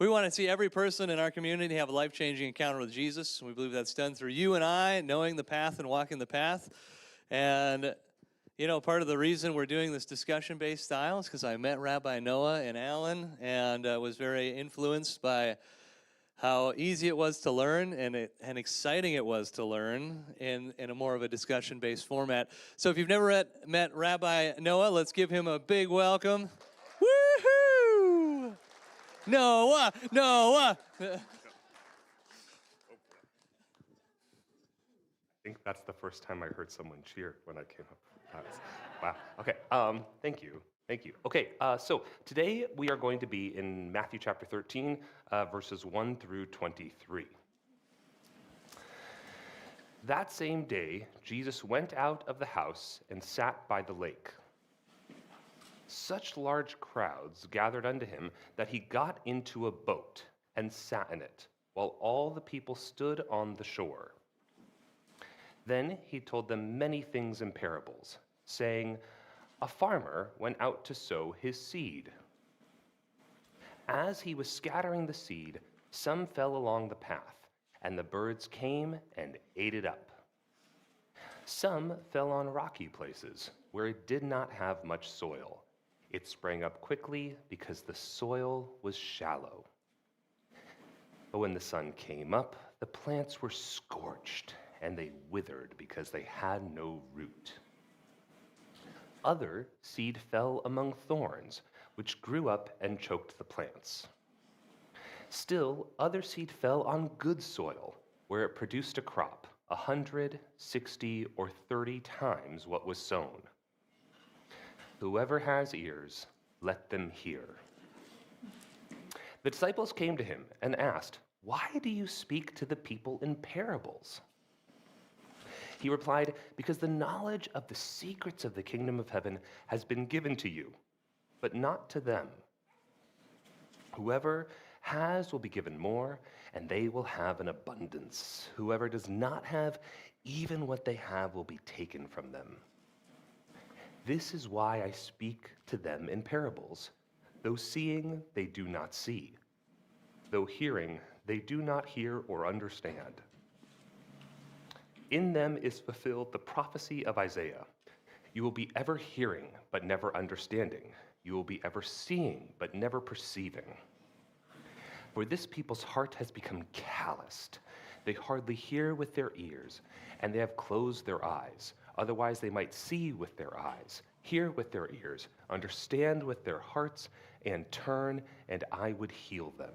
We want to see every person in our community have a life-changing encounter with Jesus. We believe that's done through you and I, knowing the path and walking the path. And, part of the reason we're doing this discussion-based style is because I met Rabbi Noah and Alan and was very influenced by how easy it was to learn and exciting it was to learn in a more of a discussion-based format. So if you've never met Rabbi Noah, let's give him a big welcome. Woohoo! Noah! I think that's the first time I heard someone cheer when I came up. Wow. Okay. Thank you. Okay. So today we are going to be in Matthew chapter 13, verses 1 through 23. That same day, Jesus went out of the house and sat by the lake. Such large crowds gathered unto him that he got into a boat and sat in it, while all the people stood on the shore. Then he told them many things in parables, saying, a farmer went out to sow his seed. As he was scattering the seed, some fell along the path, and the birds came and ate it up. Some fell on rocky places, where it did not have much soil. It sprang up quickly because the soil was shallow. But when the sun came up, the plants were scorched, and they withered because they had no root. Other seed fell among thorns, which grew up and choked the plants. Still, other seed fell on good soil, where it produced a crop, 100, 60, or 30 times what was sown. Whoever has ears, let them hear. The disciples came to him and asked, why do you speak to the people in parables? He replied, because the knowledge of the secrets of the kingdom of heaven has been given to you, but not to them. Whoever has will be given more, and they will have an abundance. Whoever does not have, even what they have will be taken from them. This is why I speak to them in parables. Though seeing, they do not see. Though hearing, they do not hear or understand. In them is fulfilled the prophecy of Isaiah. You will be ever hearing, but never understanding. You will be ever seeing, but never perceiving. For this people's heart has become calloused. They hardly hear with their ears, and they have closed their eyes. Otherwise they might see with their eyes, hear with their ears, understand with their hearts, and turn, and I would heal them.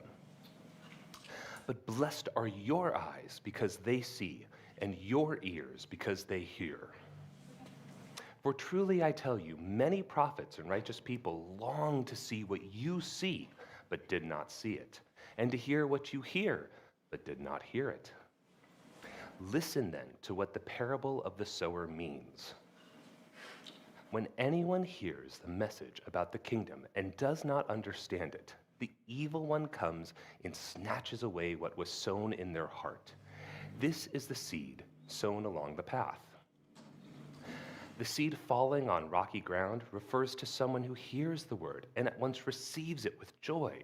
But blessed are your eyes because they see, and your ears because they hear. For truly I tell you, many prophets and righteous people long to see what you see, but did not see it, and to hear what you hear, but did not hear it. Listen then to what the parable of the sower means. When anyone hears the message about the kingdom and does not understand it, the evil one comes and snatches away what was sown in their heart. This is the seed sown along the path. The seed falling on rocky ground refers to someone who hears the word and at once receives it with joy.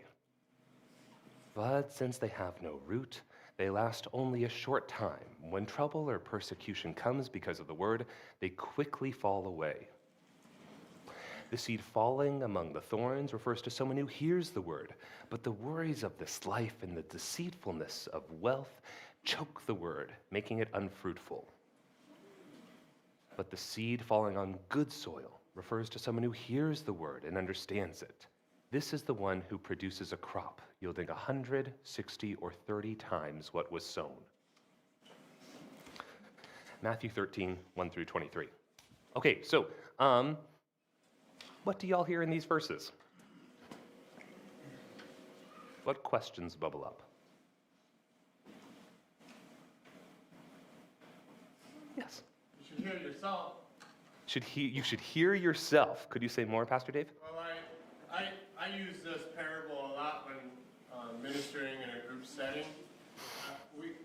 But since they have no root, they last only a short time. When trouble or persecution comes because of the word, they quickly fall away. The seed falling among the thorns refers to someone who hears the word, but the worries of this life and the deceitfulness of wealth choke the word, making it unfruitful. But the seed falling on good soil refers to someone who hears the word and understands it. This is the one who produces a crop yielding 100, 60, or 30 times what was sown. Matthew 13, 1 through 23. Okay, so what do y'all hear in these verses? What questions bubble up? Yes? You should hear yourself. You should hear yourself. Could you say more, Pastor Dave? Well, I use this parable a lot when ministering in a group setting.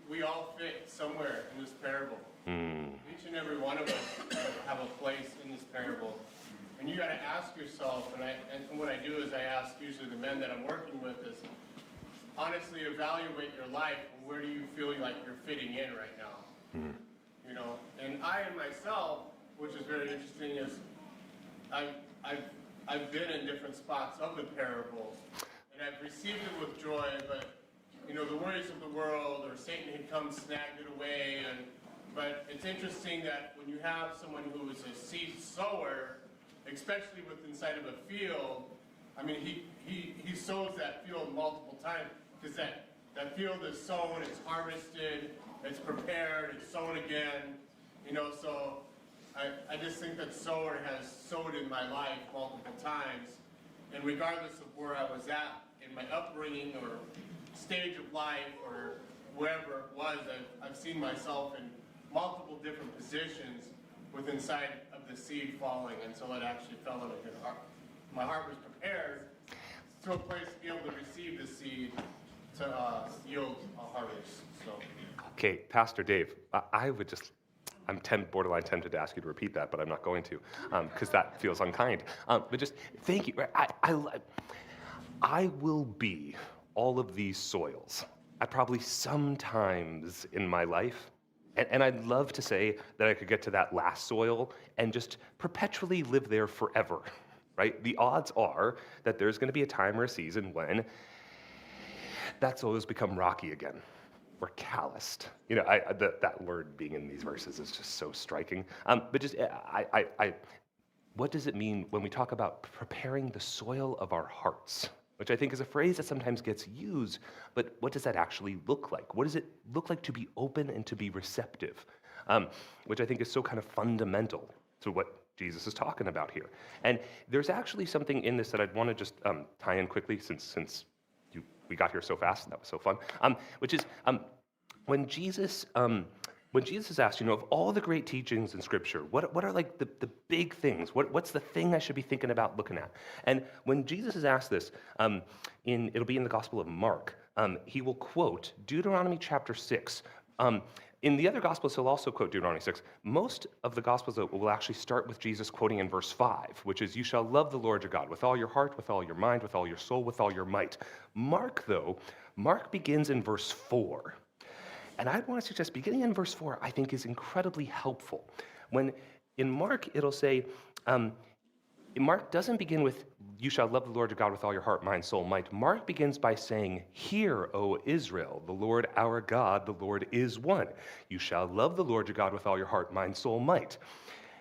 We all fit somewhere in this parable. Each and every one of us have a place in this parable. And you got to ask yourself, and what I do is I ask usually the men that I'm working with is, honestly evaluate your life and where do you feel like you're fitting in right now. You know, and I and myself, which is very interesting, is I've been in different spots of the parables, and I've received it with joy, but you know, the worries of the world or Satan had come snagged it away, but it's interesting that when you have someone who is a seed sower, especially with inside of a field, I mean, he sows that field multiple times, because that field is sown, it's harvested, it's prepared, it's sown again, you know, so I just think that sower has sowed in my life multiple times, and regardless of where I was at in my upbringing or stage of life or wherever it was, I've seen myself in multiple different positions with inside of the seed falling until it actually fell in a good heart. My heart was prepared to a place to be able to receive the seed to yield a harvest. So. Okay, Pastor Dave, I'm borderline tempted to ask you to repeat that, but I'm not going to, because that feels unkind. But just thank you. I will be all of these soils at probably sometimes in my life. And I'd love to say that I could get to that last soil and just perpetually live there forever, right? The odds are that there's going to be a time or a season when that soil has become rocky again or calloused. You know, that word being in these verses is just so striking. But just, what does it mean when we talk about preparing the soil of our hearts? Which I think is a phrase that sometimes gets used, but what does that actually look like? What does it look like to be open and to be receptive? Which I think is so kind of fundamental to what Jesus is talking about here. And there's actually something in this that I'd want to just tie in quickly since we got here so fast, that was so fun, which is when Jesus is asked, you know, of all the great teachings in Scripture, what are like the big things? What's the thing I should be thinking about looking at? And when Jesus is asked this, it'll be in the Gospel of Mark, he will quote Deuteronomy chapter 6. In the other Gospels, he'll also quote Deuteronomy 6. Most of the Gospels will actually start with Jesus quoting in verse 5, which is, you shall love the Lord your God with all your heart, with all your mind, with all your soul, with all your might. Mark begins in verse 4. And I want to suggest beginning in verse 4, I think, is incredibly helpful. When in Mark, it'll say, Mark doesn't begin with, you shall love the Lord your God with all your heart, mind, soul, might. Mark begins by saying, hear, O Israel, the Lord our God, the Lord is one. You shall love the Lord your God with all your heart, mind, soul, might.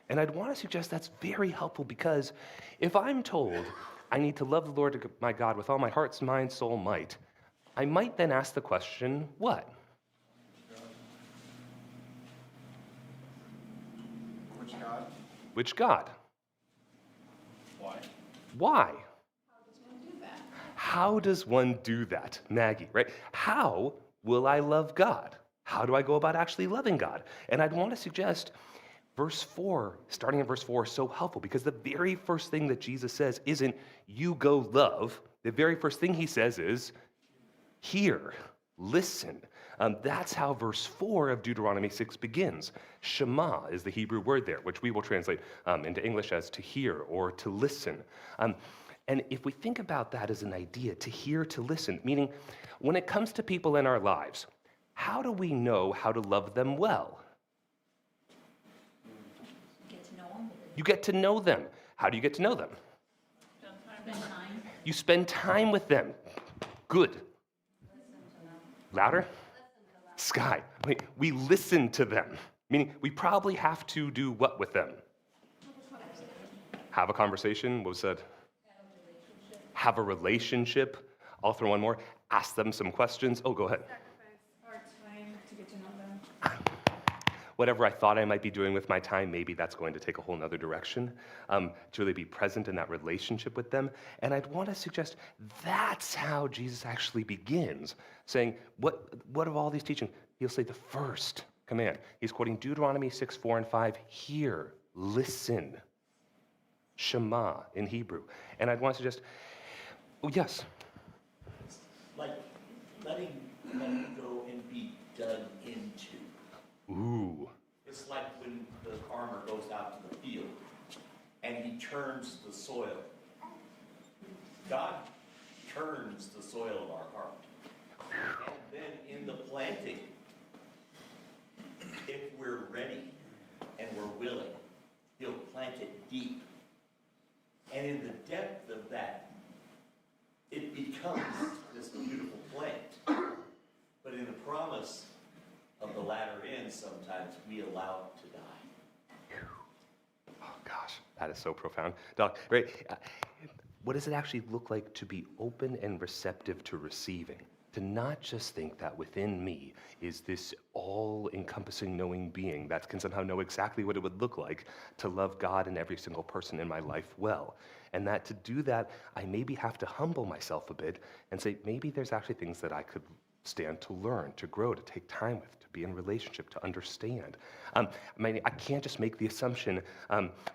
And I'd want to suggest that's very helpful, because if I'm told I need to love the Lord my God with all my heart, mind, soul, might, I might then ask the question, what? Which God? Which God? Why? How does one do that? Maggie, right? How will I love God? How do I go about actually loving God? And I'd want to suggest verse 4, starting in verse 4, is so helpful, because the very first thing that Jesus says isn't, you go love. The very first thing he says is, hear, listen. That's how verse 4 of Deuteronomy 6 begins. Shema is the Hebrew word there, which we will translate into English as to hear or to listen. And if we think about that as an idea, to hear, to listen, meaning when it comes to people in our lives, how do we know how to love them well? Get to know them. You get to know them. How do you get to know them? Spend time. You spend time with them. Good. Louder? Sky. Wait, we listen to them. Meaning we probably have to do what with them? Have a conversation. What was said? Have a relationship. I'll throw one more. Ask them some questions. Oh, go ahead. Sacrifice our time to get to know them. Whatever I thought I might be doing with my time, maybe that's going to take a whole nother direction, to really be present in that relationship with them. And I'd want to suggest that's how Jesus actually begins, saying, what of all these teachings? He'll say the first command. He's quoting Deuteronomy 6, 4, and 5. Hear, listen. Shema in Hebrew. And I'd want to suggest, oh, yes. Like letting them go and be dug into. Ooh. It's like when the farmer goes out to the field and he turns the soil. God turns the soil of our heart. sometimes we allow to die. Oh gosh, that is so profound. Doc, right? What does it actually look like to be open and receptive to receiving? To not just think that within me is this all-encompassing knowing being that can somehow know exactly what it would look like to love God and every single person in my life well. And that to do that, I maybe have to humble myself a bit and say, maybe there's actually things that I could stand to learn, to grow, to take time with, to be in relationship, to understand. I can't just make the assumption,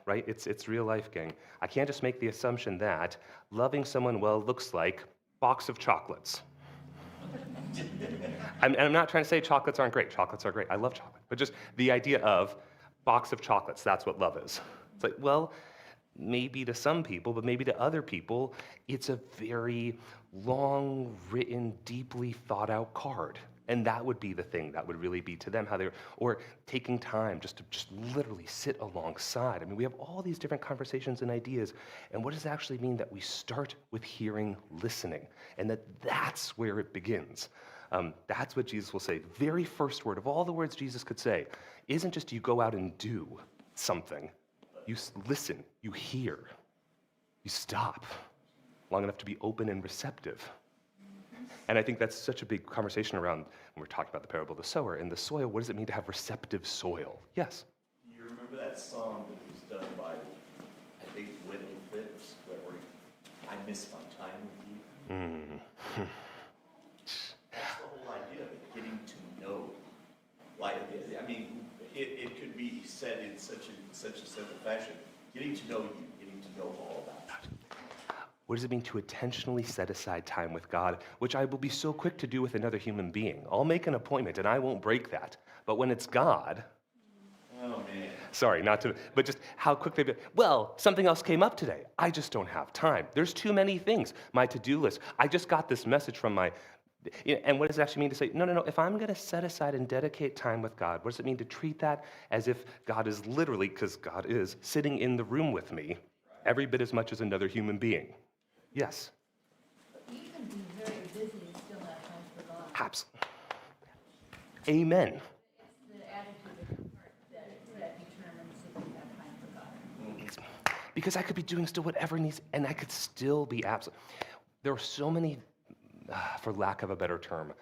right? It's real life, gang. I can't just make the assumption that loving someone well looks like box of chocolates. And I'm not trying to say chocolates aren't great. Chocolates are great. I love chocolate. But just the idea of box of chocolates, that's what love is. It's like, well, maybe to some people, but maybe to other people, it's a very long, written, deeply thought out card. And that would be the thing that would really be to them how they're, or taking time just to literally sit alongside. I mean, we have all these different conversations and ideas. And what does it actually mean that we start with hearing, listening, and that's where it begins. That's what Jesus will say. The very first word of all the words Jesus could say isn't just you go out and do something. You listen, you hear, you stop long enough to be open and receptive. And I think that's such a big conversation around when we're talking about the parable of the sower and the soil. What does it mean to have receptive soil? Yes? You remember that song that was done by, I think, Whitney Phipps, where I miss my time with you? That's the whole idea of it, getting to know. Like, I mean, it could be said in such a simple fashion. Getting to know you, getting to know all about you. What does it mean to intentionally set aside time with God, which I will be so quick to do with another human being? I'll make an appointment and I won't break that. But when it's God, Oh, man. sorry, not to, but just how quick they be, well, something else came up today. I just don't have time. There's too many things. My to-do list. I just got this message from my, and what does it actually mean to say, no, if I'm going to set aside and dedicate time with God, what does it mean to treat that as if God is literally, because God is, sitting in the room with me every bit as much as another human being? Yes. You can be very busy and still have time for God. Absolutely. Amen. It's the attitude of your heart that determines if you have time for God. Because I could be doing still whatever needs, and I could still be absent. There are so many, for lack of a better term,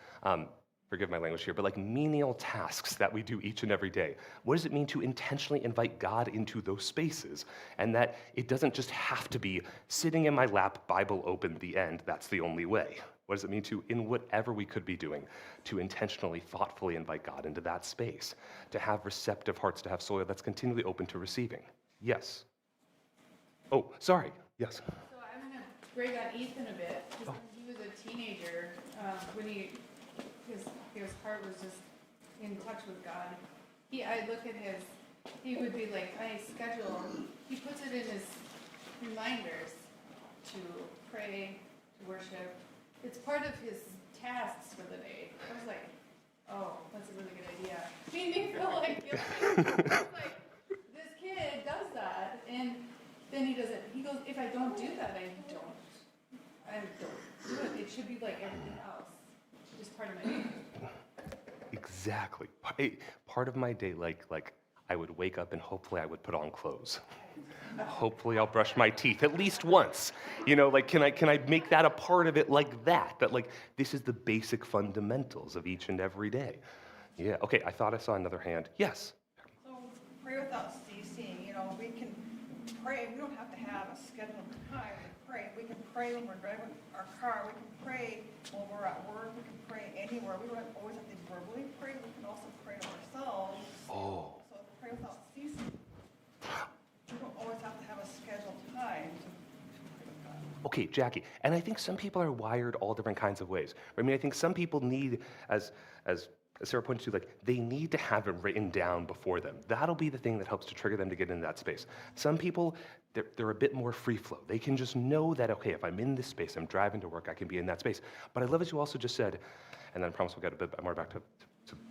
forgive my language here, but like menial tasks that we do each and every day. What does it mean to intentionally invite God into those spaces? And that it doesn't just have to be sitting in my lap, Bible open, the end. That's the only way. What does it mean to, in whatever we could be doing, to intentionally, thoughtfully invite God into that space, to have receptive hearts, to have soil that's continually open to receiving? Yes. Oh, sorry. Yes. So I'm gonna break on Ethan a bit, because when he was a teenager, when his heart was just in touch with God, I look at he would be like, I schedule, he puts it in his reminders to pray, to worship. It's part of his tasks for the day. I was like, oh, that's a really good idea. Made me feel like guilty. I was like, this kid does that, and then he does it. He goes, if I don't do that, I don't do it. It should be like everything else. Just part of my day. Exactly. Part of my day, like I would wake up and hopefully I would put on clothes. Hopefully I'll brush my teeth at least once. Like can I make that a part of it like that? That like this is the basic fundamentals of each and every day. Yeah. Okay. I thought I saw another hand. Yes. So pray without ceasing. We can pray. We don't have to have a scheduled time to pray. We can pray when we're driving our car. We can pray when we're at work. We can pray anywhere. We don't always have to verbally pray. We can also pray to ourselves. Oh. So pray without ceasing. We don't always have to have a scheduled time to pray with God. Okay, Jackie. And I think some people are wired all different kinds of ways. I mean, I think some people need, as Sarah pointed to, like, they need to have it written down before them. That'll be the thing that helps to trigger them to get into that space. Some people, they're a bit more free flow. They can just know that, okay, if I'm in this space, I'm driving to work, I can be in that space. But I love as you also just said, and then I promise we'll get a bit more back to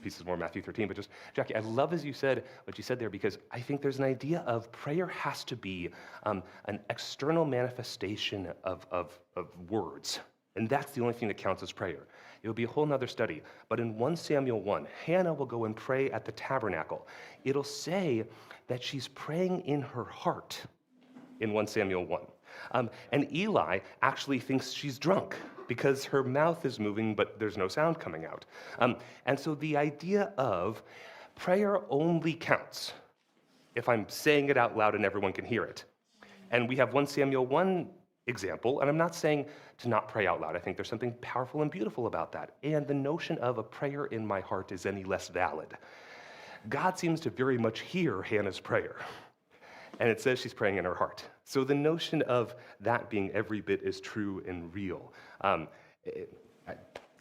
pieces more Matthew 13, but just, Jackie, I love as you said, what you said there, because I think there's an idea of prayer has to be an external manifestation of words. And that's the only thing that counts as prayer. It will be a whole nother study. But in 1 Samuel 1, Hannah will go and pray at the tabernacle. It'll say that she's praying in her heart in 1 Samuel 1. And Eli actually thinks she's drunk because her mouth is moving, but there's no sound coming out. And so the idea of prayer only counts if I'm saying it out loud and everyone can hear it. And we have 1 Samuel 1 example, and I'm not saying to not pray out loud. I think there's something powerful and beautiful about that. And the notion of a prayer in my heart is any less valid. God seems to very much hear Hannah's prayer. And it says she's praying in her heart. So the notion of that being every bit as true and real.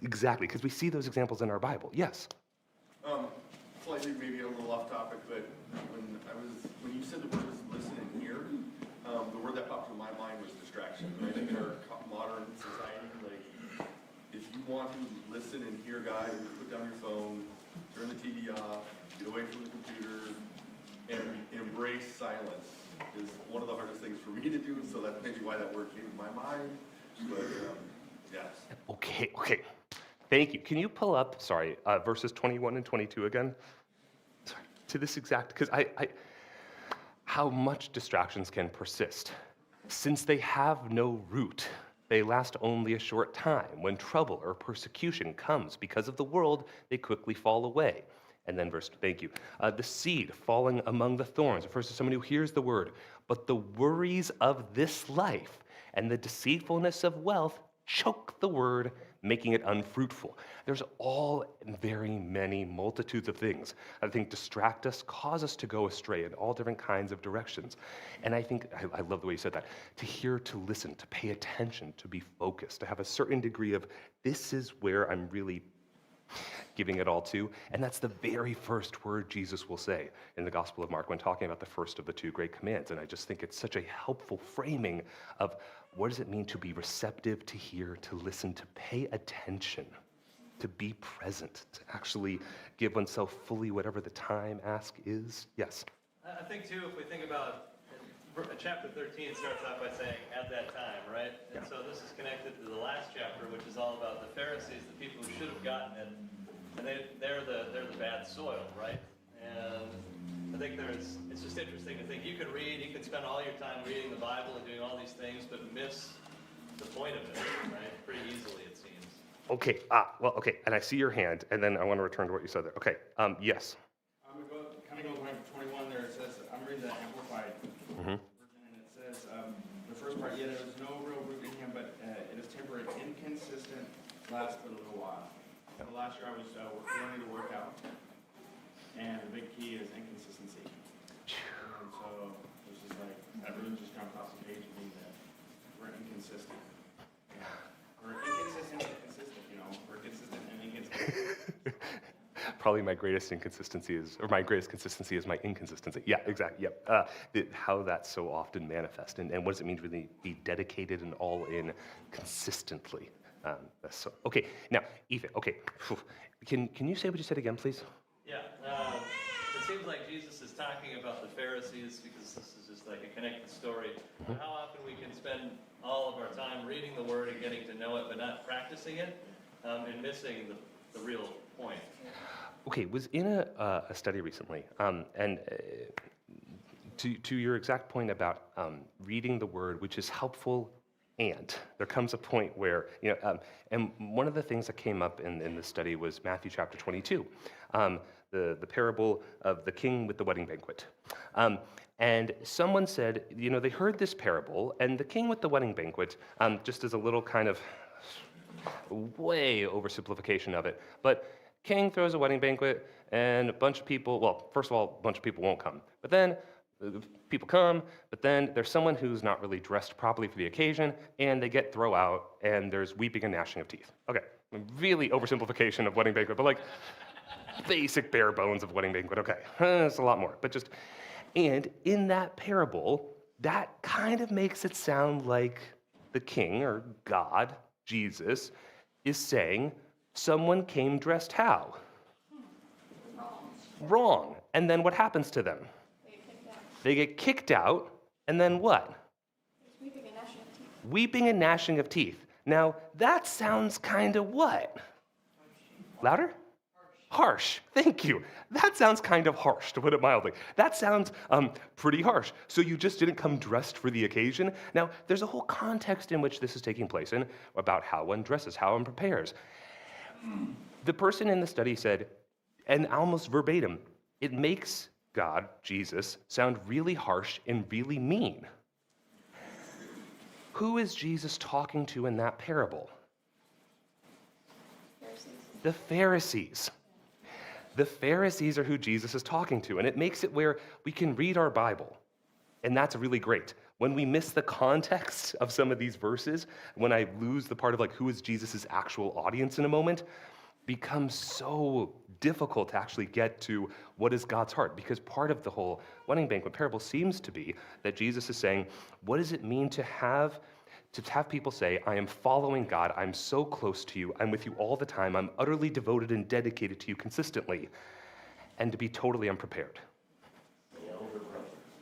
Exactly, because we see those examples in our Bible. Yes? Slightly maybe a little off topic, but when you said the word was listen and hear, the word that popped into my mind was distraction. And I think in our modern society, like, if you want to listen and hear God, you put down your phone, turn the TV off, get away from the computer, and embrace silence is one of the hardest things for me to do, so that's maybe why that word came to my mind, but yes. Okay. Thank you. Can you pull up, verses 21 and 22 again? Sorry, to this exact, because how much distractions can persist. Since they have no root, they last only a short time. When trouble or persecution comes because of the world, they quickly fall away. And then thank you. The seed falling among the thorns refers to someone who hears the word, but the worries of this life and the deceitfulness of wealth choke the word, making it unfruitful. There's all very many multitudes of things I think distract us, cause us to go astray in all different kinds of directions. And I think, I love the way you said that, to hear, to listen, to pay attention, to be focused, to have a certain degree of, this is where I'm really giving it all to. And that's the very first word Jesus will say in the Gospel of Mark when talking about the first of the two great commands. And I just think it's such a helpful framing of what does it mean to be receptive, to hear, to listen, to pay attention, to be present, to actually give oneself fully whatever the time ask is. Yes? I think, too, if we think about chapter 13 starts off by saying, at that time, right? And so this is connected to the last chapter, which is all about the Pharisees, the people who should have gotten it, and they're the bad soil, right? And I think it's just interesting to think you could spend all your time reading the Bible and doing all these things, but miss the point of it, right? Pretty easily, it seems. Okay, and I see your hand, and then I want to return to what you said there. Okay, yes. Coming on point 21 there, it says, I'm reading the Amplified version, and it says, the first part, there is no real root in him, but it is temporary, inconsistent, lasts but a little while. So last year I was learning to work out, and the big key is inconsistency. And so this is like, that really just jumped off the page to me that we're inconsistent. We're inconsistent and consistent, we're consistent and inconsistent. Probably my greatest consistency is my inconsistency. Yeah, exactly. Yep. How that's so often manifest, and what does it mean to really be dedicated and all in consistently? Okay. Now, Ethan. Okay. Can you say what you said again, please? Yeah. It seems like Jesus is talking about the Pharisees because this is just like a connected story. How often we can spend all of our time reading the Word and getting to know it, but not practicing it, and missing the real point. Okay, was in a study recently, and to your exact point about reading the Word, which is helpful, and there comes a point where, and one of the things that came up in the study was Matthew chapter 22, the parable of the king with the wedding banquet. And someone said, they heard this parable, and the king with the wedding banquet, just as a little kind of way oversimplification of it, but king throws a wedding banquet, and a bunch of people, well, first of all, a bunch of people won't come, but then people come, but then there's someone who's not really dressed properly for the occasion, and they get thrown out, and there's weeping and gnashing of teeth. Okay, really oversimplification of wedding banquet, but like basic bare bones of wedding banquet. Okay, it's a lot more, but just, and in that parable, that kind of makes it sound like the king or God, Jesus, is saying, someone came dressed how? Wrong. And then what happens to them? They get kicked out, and then what? Weeping and gnashing of teeth. Weeping and gnashing of teeth. Now, that sounds kind of what? Louder? Harsh. Thank you. That sounds kind of harsh, to put it mildly. That sounds pretty harsh. So you just didn't come dressed for the occasion? Now, there's a whole context in which this is taking place and about how one dresses, how one prepares. The person in the study said, and almost verbatim, it makes God, Jesus, sound really harsh and really mean. Who is Jesus talking to in that parable? The Pharisees. The Pharisees are who Jesus is talking to, and it makes it where we can read our Bible, and that's really great. When we miss the context of some of these verses, when I lose the part of like who is Jesus' actual audience in a moment, becomes so difficult to actually get to what is God's heart, because part of the whole wedding banquet parable seems to be that Jesus is saying, what does it mean to have people say, I am following God, I'm so close to you, I'm with you all the time, I'm utterly devoted and dedicated to you consistently, and to be totally unprepared.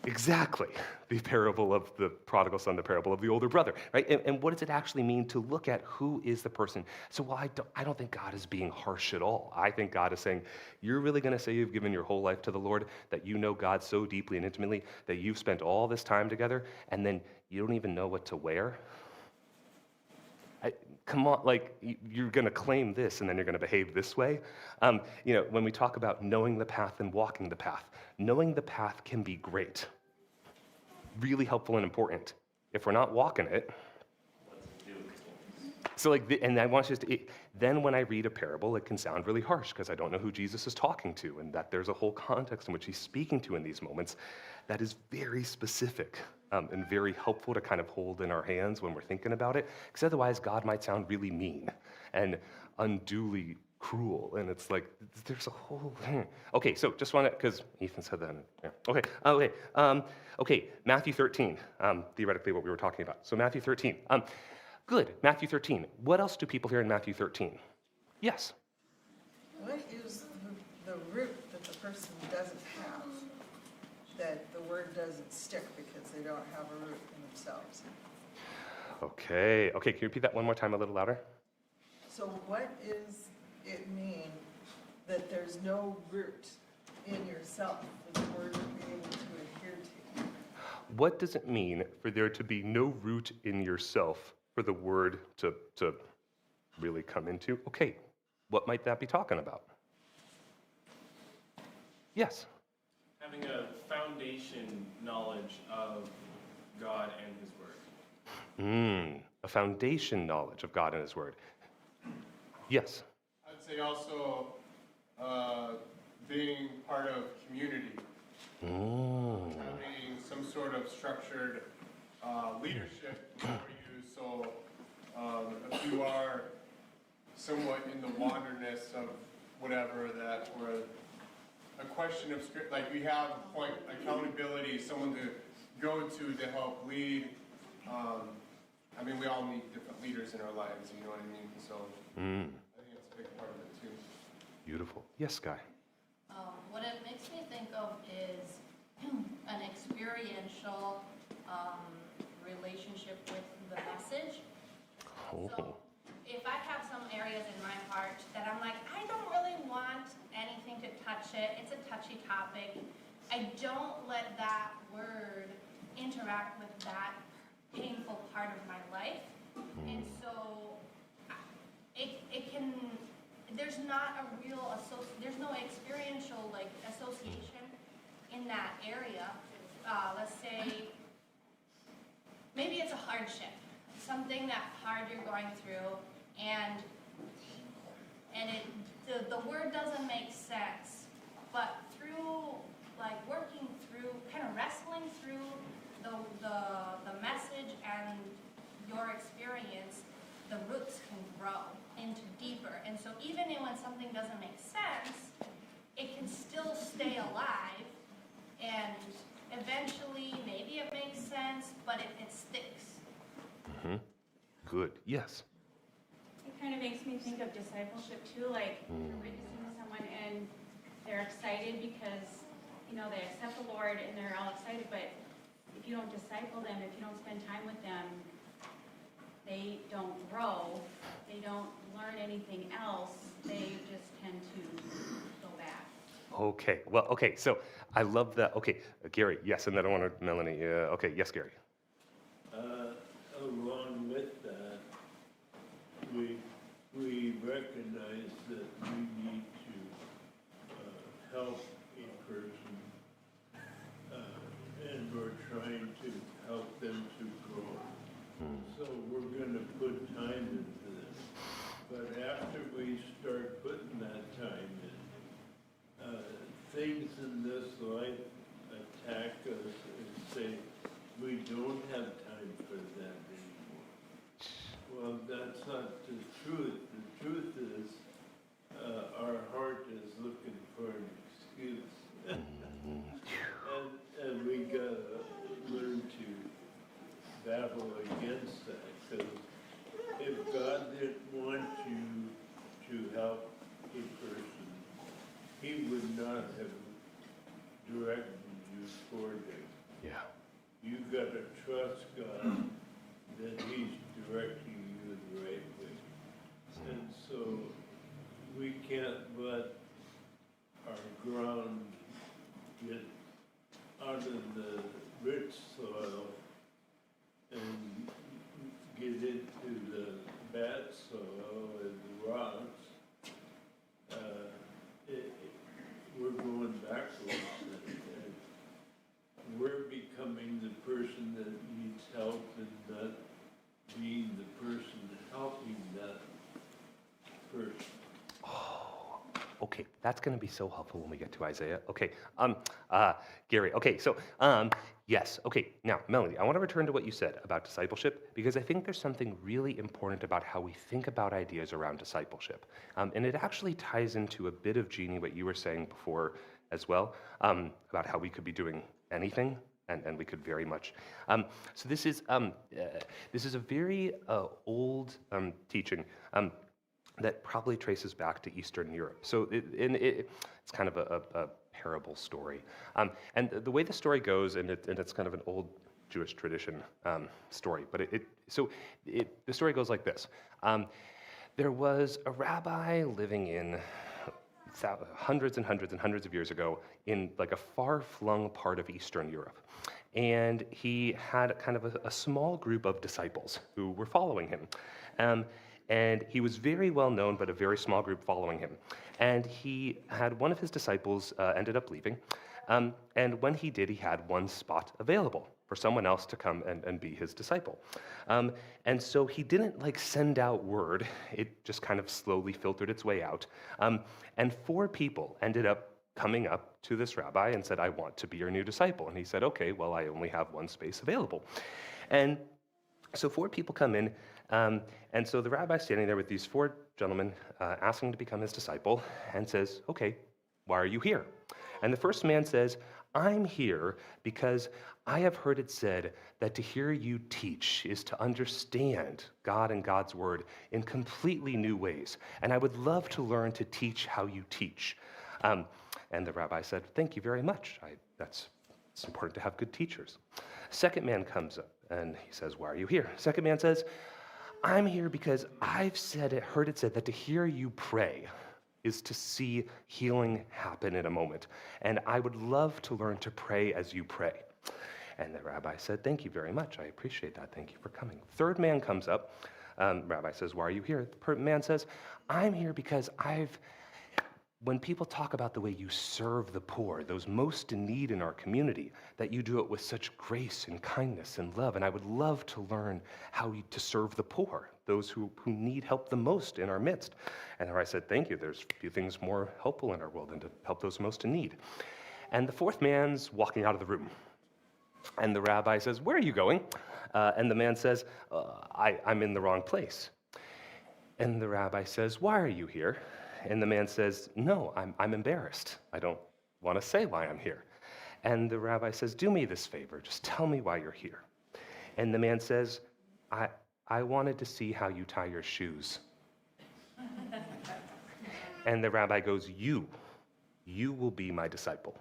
Exactly. The parable of the prodigal son, the parable of the older brother, right? And what does it actually mean to look at who is the person? So while I don't think God is being harsh at all. I think God is saying, you're really going to say you've given your whole life to the Lord, that you know God so deeply and intimately, that you've spent all this time together, and then you don't even know what to wear? Come on, like, you're going to claim this and then you're going to behave this way? When we talk about knowing the path and walking the path, knowing the path can be great, really helpful and important. If we're not walking it, so and I want you to, then when I read a parable, it can sound really harsh because I don't know who Jesus is talking to, and that there's a whole context in which he's speaking to in these moments that is very specific and very helpful to kind of hold in our hands when we're thinking about it, because otherwise God might sound really mean and unduly cruel, and it's like, there's a whole thing. Okay, so just want to, because Ethan said that. Yeah. Okay, Matthew 13, theoretically what we were talking about. So Matthew 13. Good, Matthew 13. What else do people hear in Matthew 13? Yes? What is the root that the person doesn't have, that the word doesn't stick because they don't have a root in themselves? Okay, can you repeat that one more time a little louder? So what does it mean that there's no root in yourself for the word to be able to adhere to? What does it mean for there to be no root in yourself for the word to really come into? Okay, what might that be talking about? Yes? Having a foundation knowledge of God and his word. A foundation knowledge of God and his word. Yes? I'd say also being part of community. Having some sort of structured leadership for you, so if you are somewhat in the wanderness of whatever that, or a question of script, like we have a point, accountability, someone to go to help lead. We all need different leaders in our lives, you know what I mean? So I think it's a big part of it too. Beautiful. Yes, Guy? What it makes me think of is an experiential relationship with the message. So if I have some areas in my heart that I'm like, I don't really want anything to touch it, it's a touchy topic, I don't let that word interact with that painful part of my life. And so it can, there's not a real, there's no experiential association in that area. Let's say, maybe it's a hardship, something that hard you're going through, and the word doesn't make sense, but through working through, kind of wrestling through the message and your experience, the roots can grow into deeper. And so even when something doesn't make sense, it can still stay alive, and eventually maybe it makes sense, but it sticks. Good. Yes? It kind of makes me think of discipleship too, like you're witnessing to someone and they're excited because, they accept the Lord and they're all excited, but if you don't disciple them, if you don't spend time with them, they don't grow, they don't learn anything else, they just tend to go back. Okay, well, okay, so I love that. Okay, Gary, yes, and then I want to, Melanie, okay, yes, Gary. Along with that, we recognize that we need to help a person, and we're trying to help them to grow. So we're going to put time into this. But after we start putting that time in, things in this life attack us and say, we don't have time for that anymore. Well, that's not the truth. The truth is, our heart is looking for an excuse. and we gotta learn to battle against that, because if God didn't want you to help a person, He would not have directed you toward him. Yeah. You gotta trust God that He's directing you the right way. And so we can't let our ground get out of the rich soil and get into the bad soil and the rocks. We're going backwards, and we're becoming the person that needs help and not being the person helping that person. Oh, okay, that's going to be so helpful when we get to Isaiah. Okay, Gary, okay, so, yes, okay, now, Melanie, I want to return to what you said about discipleship, because I think there's something really important about how we think about ideas around discipleship. And it actually ties into a bit of, Jeannie, what you were saying before as well, about how we could be doing anything, and we could very much. So this is a very old teaching that probably traces back to Eastern Europe. So it's kind of a parable story. And the way the story goes, and it's kind of an old Jewish tradition story, but the story goes like this. There was a rabbi living in hundreds and hundreds and hundreds of years ago in like a far-flung part of Eastern Europe. And he had kind of a small group of disciples who were following him. And he was very well known, but a very small group following him. And he had one of his disciples ended up leaving. And when he did, he had one spot available for someone else to come and be his disciple. And so he didn't like send out word. It just kind of slowly filtered its way out. And 4 people ended up coming up to this rabbi and said, I want to be your new disciple. And he said, okay, well, I only have one space available. And so 4 people come in, and so the rabbi's standing there with these 4 gentlemen asking to become his disciple and says, okay, why are you here? And the first man says, I'm here because I have heard it said that to hear you teach is to understand God and God's word in completely new ways. And I would love to learn to teach how you teach. And the rabbi said, thank you very much. It's important to have good teachers. Second man comes up and he says, why are you here? Second man says, I'm here because I've heard it said that to hear you pray is to see healing happen in a moment. And I would love to learn to pray as you pray. And the rabbi said, thank you very much. I appreciate that. Thank you for coming. Third man comes up. Rabbi says, why are you here? The man says, I'm here because when people talk about the way you serve the poor, those most in need in our community, that you do it with such grace and kindness and love. And I would love to learn how to serve the poor, those who need help the most in our midst. And I said, thank you. There's few things more helpful in our world than to help those most in need. And the fourth man's walking out of the room. And the rabbi says, where are you going? And the man says, I'm in the wrong place. And the rabbi says, why are you here? And the man says, no, I'm embarrassed. I don't want to say why I'm here. And the rabbi says, do me this favor. Just tell me why you're here. And the man says, I wanted to see how you tie your shoes. And the rabbi goes, you will be my disciple.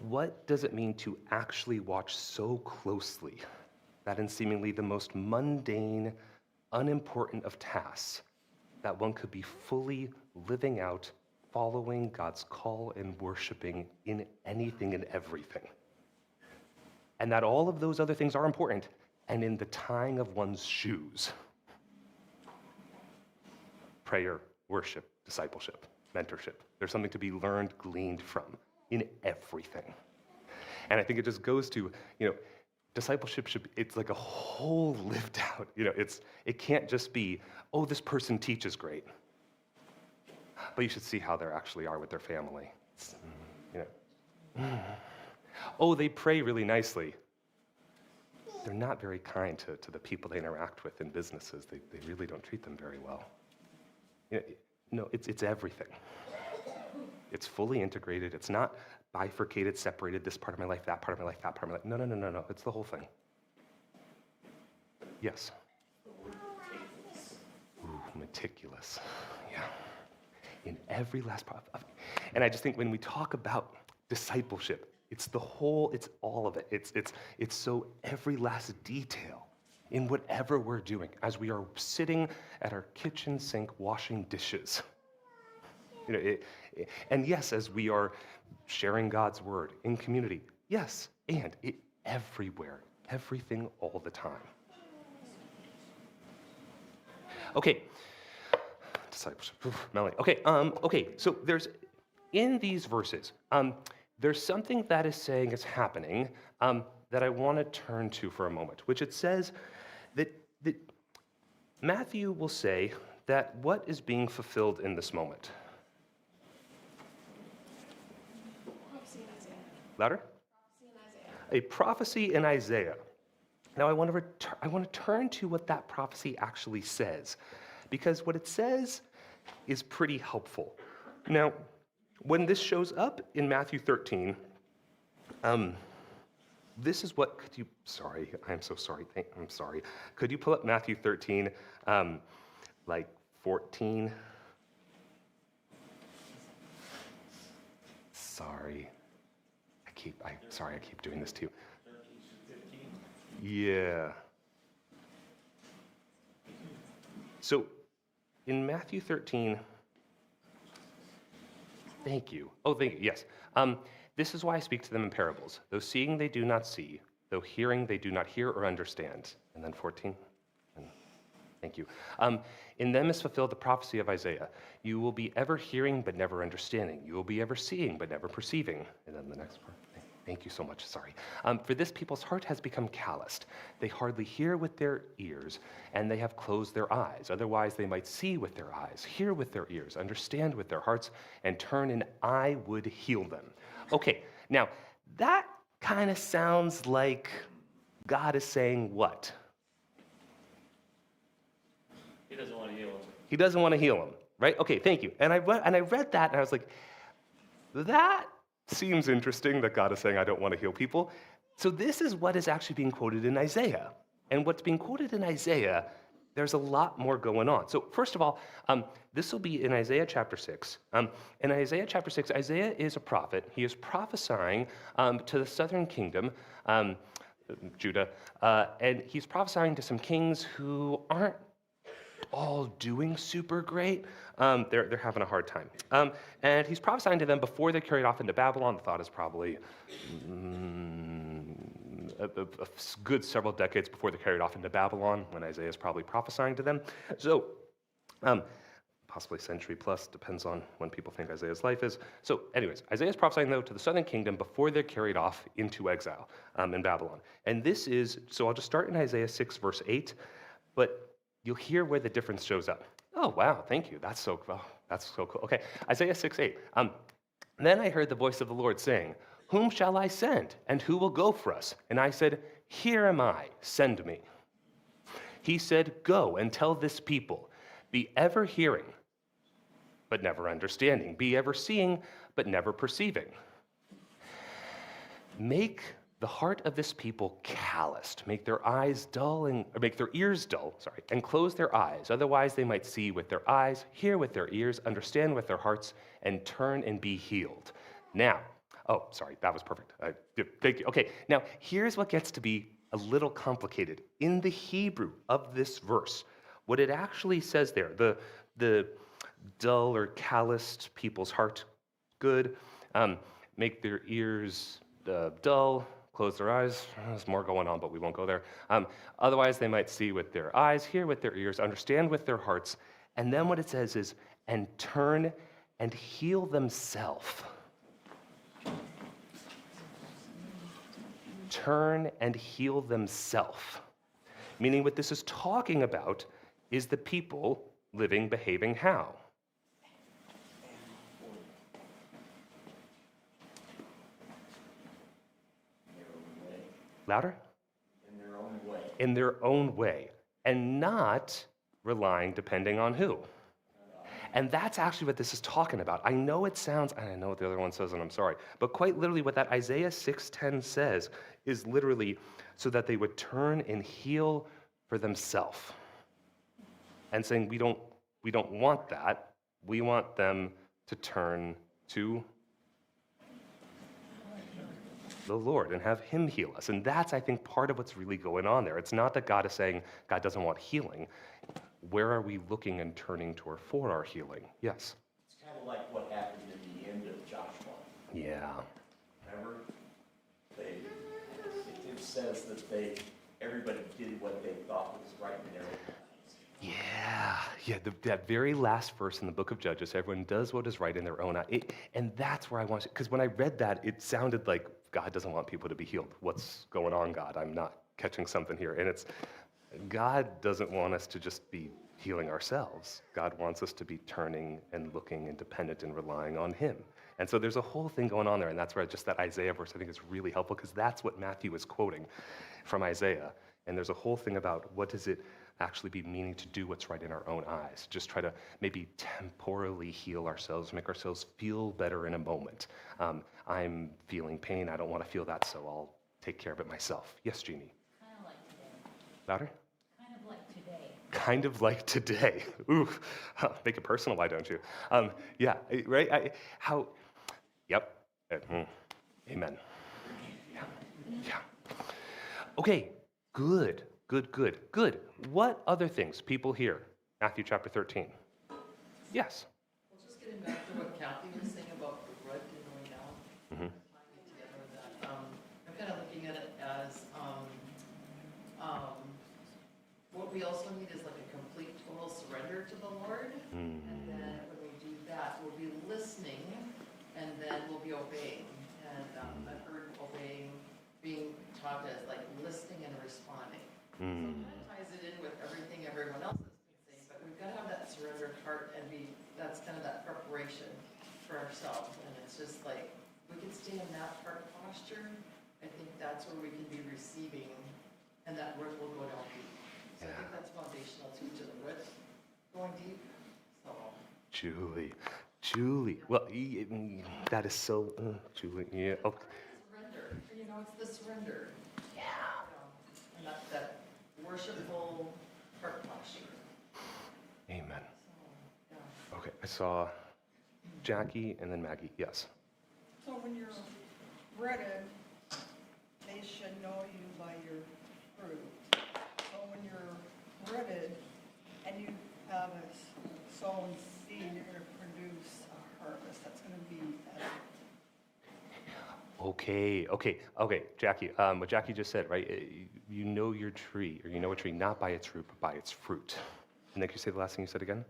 What does it mean to actually watch so closely that in seemingly the most mundane, unimportant of tasks, that one could be fully living out, following God's call and worshiping in anything and everything. And that all of those other things are important, and in the tying of one's shoes. Prayer, worship, discipleship, mentorship. There's something to be learned, gleaned from in everything. And I think it just goes to, discipleship it's like a whole lived out, it can't just be, oh, this person teaches great. But you should see how they actually are with their family. Oh, they pray really nicely. They're not very kind to the people they interact with in businesses. They really don't treat them very well. No, it's everything. It's fully integrated. It's not bifurcated, separated, this part of my life, that part of my life, that part of my life. No. It's the whole thing. Yes? Ooh, meticulous. Yeah. In every last part of it. And I just think when we talk about discipleship, it's all of it. It's so every last detail in whatever we're doing as we are sitting at our kitchen sink washing dishes. And yes, as we are sharing God's word in community, yes, and everywhere, everything all the time. Okay, discipleship, Melanie. Okay, so there's, in these verses, there's something that is saying is happening that I want to turn to for a moment, which it says that Matthew will say that what is being fulfilled in this moment? Louder? A prophecy in Isaiah. Now I want to turn to what that prophecy actually says, because what it says is pretty helpful. Now, when this shows up in Matthew 13, this is what, I'm so sorry, I'm sorry. Could you pull up Matthew 13, 14? Sorry. I keep doing this too. 13 to 15? Yeah. So, in Matthew 13, thank you. Oh, thank you, yes. This is why I speak to them in parables. Though seeing they do not see, though hearing they do not hear or understand. And then 14. Thank you. In them is fulfilled the prophecy of Isaiah. You will be ever hearing but never understanding. You will be ever seeing but never perceiving. And then the next part. Thank you so much, sorry. For this people's heart has become calloused. They hardly hear with their ears, and they have closed their eyes. Otherwise they might see with their eyes, hear with their ears, understand with their hearts, and turn, and I would heal them. Okay, now that kind of sounds like God is saying what? He doesn't want to heal them. He doesn't want to heal them, right? Okay, thank you. And I read that, and I was like, that seems interesting that God is saying, I don't want to heal people. So this is what is actually being quoted in Isaiah. And what's being quoted in Isaiah, there's a lot more going on. So first of all, this will be in Isaiah chapter 6. In Isaiah chapter 6, Isaiah is a prophet. He is prophesying to the southern kingdom, Judah, and he's prophesying to some kings who aren't all doing super great. They're having a hard time. And he's prophesying to them before they're carried off into Babylon. The thought is probably a good several decades before they're carried off into Babylon, when Isaiah is probably prophesying to them. So, possibly a century plus, depends on when people think Isaiah's life is. So anyways, Isaiah's prophesying, though, to the southern kingdom before they're carried off into exile in Babylon. And this is, so I'll just start in Isaiah 6, verse 8, but you'll hear where the difference shows up. Oh, wow, thank you. That's so cool. Okay, Isaiah 6:8. Then I heard the voice of the Lord saying, whom shall I send, and who will go for us? And I said, here am I, send me. He said, go and tell this people, be ever hearing, but never understanding. Be ever seeing, but never perceiving. Make the heart of this people calloused, make their eyes dull, or make their ears dull, and close their eyes. Otherwise they might see with their eyes, hear with their ears, understand with their hearts, and turn and be healed. Now, that was perfect. Thank you. Okay, now here's what gets to be a little complicated. In the Hebrew of this verse, what it actually says there, the dull or calloused people's heart good, make their ears dull, close their eyes. There's more going on, but we won't go there. Otherwise, they might see with their eyes, hear with their ears, understand with their hearts. And then what it says is, and turn and heal themselves. Turn and heal themselves. Meaning what this is talking about is the people living, behaving how? Louder? In their own way. In their own way. And not relying, depending on who? And that's actually what this is talking about. I know it sounds, and I know what the other one says, and I'm sorry, but quite literally what that Isaiah 6:10 says is literally so that they would turn and heal for themselves. And saying we don't want that. We want them to turn to the Lord and have him heal us. And that's, I think, part of what's really going on there. It's not that God is saying God doesn't want healing. Where are we looking and turning toward for our healing? Yes? It's kind of like what happened at the end of Joshua. Yeah. Remember? It says that everybody did what they thought was right in their own eyes. Yeah, that very last verse in the book of Judges, everyone does what is right in their own eye. And that's where I want to, because when I read that, it sounded like God doesn't want people to be healed. What's going on, God? I'm not catching something here. And it's, God doesn't want us to just be healing ourselves. God wants us to be turning and looking and dependent and relying on him. And so there's a whole thing going on there, and that's where just that Isaiah verse I think is really helpful, because that's what Matthew is quoting from Isaiah. And there's a whole thing about what does it actually be meaning to do what's right in our own eyes. Just try to maybe temporally heal ourselves, make ourselves feel better in a moment. I'm feeling pain. I don't want to feel that, so I'll take care of it myself. Yes, Jeannie? Kind of like today. Louder? Kind of like today. Kind of like today. Ooh, make it personal, why don't you? Yeah, right? Yep. Amen. Yeah. Okay, good. What other things? People here. Matthew chapter 13. Yes. Well, just getting back to what Kathy was saying about the bread going down, tying it together with that. I'm kind of looking at it as what we also need is like a complete total surrender to the Lord. And then when we do that, we'll be listening, and then we'll be obeying. And I've heard obeying being taught as like listening and responding. So it kind of ties it in with everything everyone else has been saying, but we've got to have that surrendered heart and that's kind of that preparation for ourselves. And it's just like, we can stay in that heart posture. I think that's where we can be receiving, and that root will go down deep. So I think that's foundational too, to the root going deep. So. Julie. Well, that is so, Julie, yeah. Okay. Surrender, it's the surrender. Yeah. And that worshipful heart posture. Amen. So, yeah. Okay, I saw Jackie and then Maggie. Yes. So when you're breaded, they should know you by your fruit. So when you're breaded and you have a sown seed, you're going to produce a harvest. That's going to be Okay, Jackie. What Jackie just said, right? You know your tree, or you know a tree not by its root, but by its fruit. And then can you say the last thing you said again?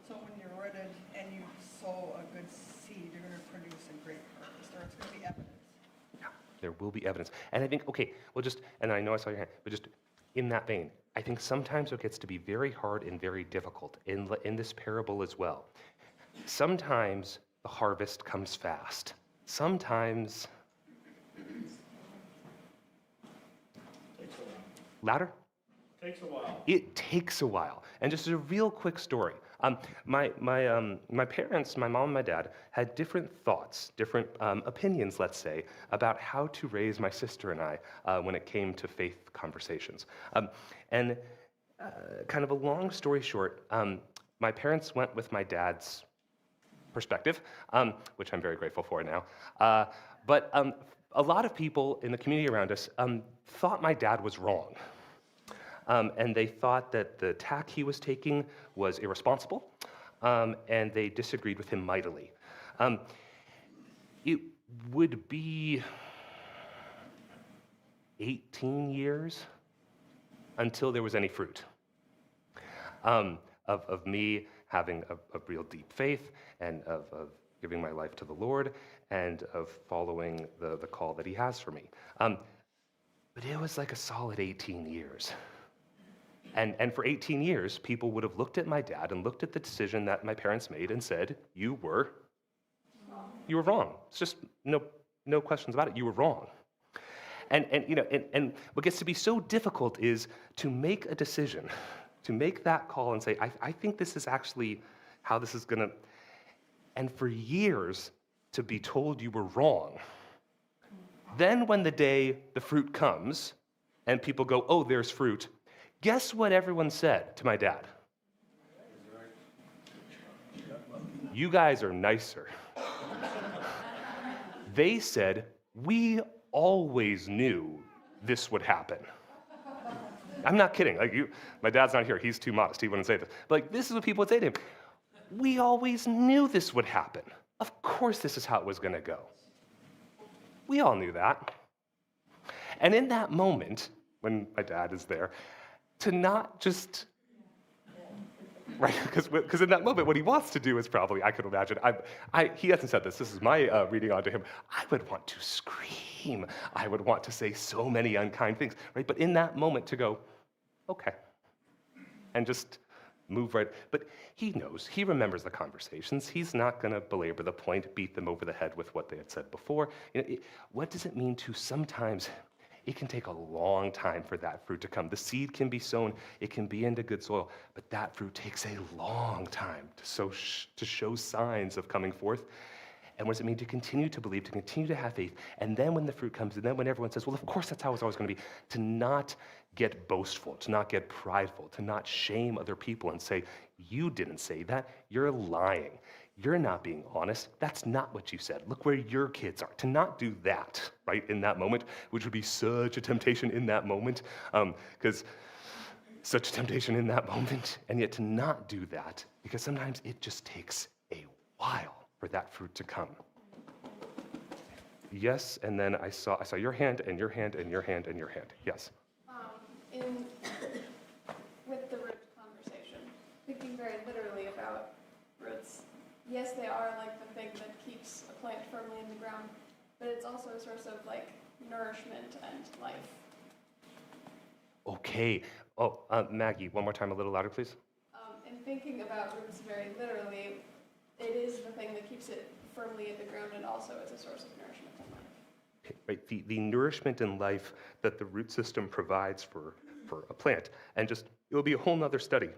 So when you're rooted and you sow a good seed, you're going to produce a great harvest, or it's going to be evidence. Yeah, there will be evidence. And I think, and I know I saw your hand, but just in that vein, I think sometimes it gets to be very hard and very difficult in this parable as well. Sometimes the harvest comes fast. Sometimes, louder? Takes a while. It takes a while. And just a real quick story. My parents, my mom and my dad, had different thoughts, different opinions, let's say, about how to raise my sister and I when it came to faith conversations. And kind of a long story short, my parents went with my dad's perspective, which I'm very grateful for now. But a lot of people in the community around us thought my dad was wrong. And they thought that the tack he was taking was irresponsible, and they disagreed with him mightily. It would be 18 years until there was any fruit of me having a real deep faith and of giving my life to the Lord and of following the call that he has for me. But it was like a solid 18 years. And for 18 years, people would have looked at my dad and looked at the decision that my parents made and said, you were wrong. It's just no questions about it. You were wrong. And what gets to be so difficult is to make a decision, to make that call and say, I think this is actually how this is gonna, and for years to be told you were wrong. Then when the day the fruit comes and people go, oh, there's fruit, guess what everyone said to my dad? You guys are nicer. They said, we always knew this would happen. I'm not kidding. My dad's not here. He's too modest. He wouldn't say this. But this is what people would say to him. We always knew this would happen. Of course this is how it was going to go. We all knew that. And in that moment, when my dad is there, to not just, right, because in that moment, what he wants to do is probably, I could imagine, he hasn't said this is my reading onto him, I would want to scream. I would want to say so many unkind things, right? But in that moment to go, okay, and just move right. But he knows, he remembers the conversations. He's not going to belabor the point, beat them over the head with what they had said before. What does it mean to sometimes, it can take a long time for that fruit to come. The seed can be sown, it can be into good soil, but that fruit takes a long time to show signs of coming forth. And what does it mean to continue to believe, to continue to have faith? And then when the fruit comes, and then when everyone says, well, of course that's how it's always going to be, to not get boastful, to not get prideful, to not shame other people and say, you didn't say that, you're lying. You're not being honest. That's not what you said. Look where your kids are. To not do that, right, in that moment, which would be such a temptation in that moment, because such a temptation in that moment, and yet to not do that, because sometimes it just takes a while for that fruit to come. Yes, and then I saw your hand, and your hand, and your hand, and your hand. Yes? With the root conversation, thinking very literally about roots. Yes, they are like the thing that keeps a plant firmly in the ground, but it's also a source of like nourishment and life. Okay. Oh, Maggie, one more time, a little louder, please. In thinking about roots very literally, it is the thing that keeps it firmly in the ground and also is a source of nourishment and life. Okay, right, the nourishment and life that the root system provides for a plant, and just, it will be a whole nother study.